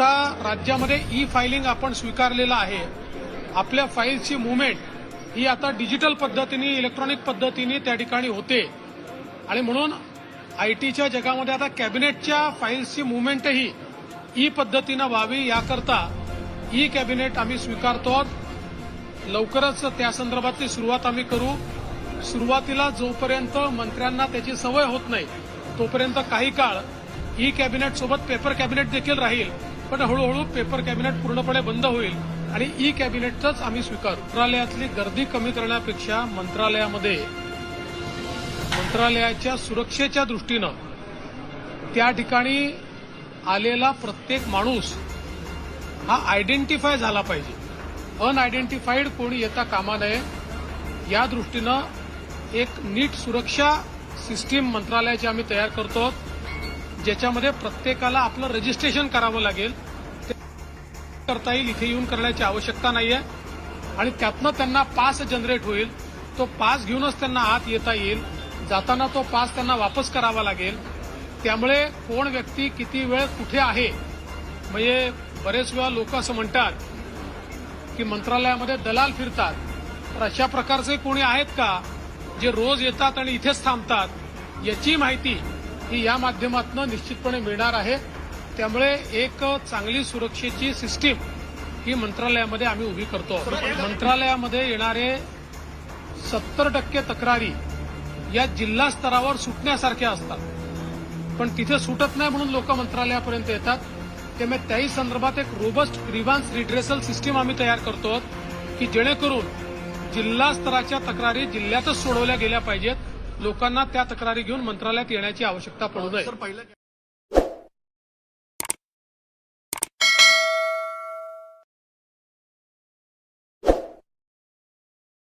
आता राज्यामध्ये e filing आपण स्वीकारलेलं आहे. आपल्या फाईलची मुवमेंट ही आता डिजिटल पद्धतीने, इलेक्ट्रॉनिक पद्धतीने त्या ठिकाणी होते आणि म्हणून आयटीच्या जगामध्ये आता कॅबिनेटच्या फाईल्सची मुवमेंटही ई पद्धतीनं व्हावी याकरता ई कॅबिनेट आम्ही स्वीकारतो. लवकरच त्या संदर्भातली सुरुवात आम्ही करू. सुरुवातीला जोपर्यंत मंत्र्यांना त्याची सवय होत नाही तोपर्यंत काही काळ ई कॅबिनेट सोबत पेपर कॅबिनेट देखील राहील, पण हळूहळू पेपर कॅबिनेट पूर्णपणे बंद होईल आणि ई कॅबिनेटच आम्ही स्वीकारू. मंत्रालयातली गर्दी कमी करण्यापेक्षा मंत्रालयाच्या सुरक्षेच्या दृष्टीनं त्या ठिकाणी आलेला प्रत्येक माणूस हा आयडेंटिफाय झाला पाहिजे. अनआयडेंटिफाईड कोणी येता कामा नये या दृष्टीनं एक नीट सुरक्षा सिस्टीम मंत्रालयाची आम्ही तयार करतो, ज्याच्यामध्ये प्रत्येकाला आपलं रजिस्ट्रेशन करावं लागेल. ते करता येईल, इथे येऊन करण्याची आवश्यकता नाहीये आणि त्यातनं त्यांना पास जनरेट होईल. तो पास घेऊनच त्यांना आत येता येईल. जाताना तो पास त्यांना वापस करावा लागेल. त्यामुळे कोण व्यक्ती किती वेळ कुठे आहे, म्हणजे बरेच वेळा लोक असं म्हणतात की मंत्रालयामध्ये दलाल फिरतात, तर अशा प्रकारचे कोणी आहेत का जे रोज येतात आणि इथेच थांबतात, याची माहिती ही या माध्यमातून निश्चितपणे मिळणार आहे. त्यामुळे एक चांगली सुरक्षेची सिस्टीम ही मंत्रालयामध्ये आम्ही उभी करतो. मंत्रालयामध्ये येणारे 70% तक्रारी या जिल्हा स्तरावर सुटण्यासारख्या असतात, पण तिथे सुटत नाही म्हणून लोक मंत्रालयापर्यंत येतात. त्यामुळे त्याही संदर्भात एक रोबस्ट ग्रीव्हान्स रिड्रेसल सिस्टीम आम्ही तयार करतो की जेणेकरून जिल्हा स्तराच्या तक्रारी जिल्ह्यातच सोडवल्या गेल्या पाहिजेत. लोकांना त्या तक्रारी घेऊन मंत्रालयात येण्याची आवश्यकता पडू नये.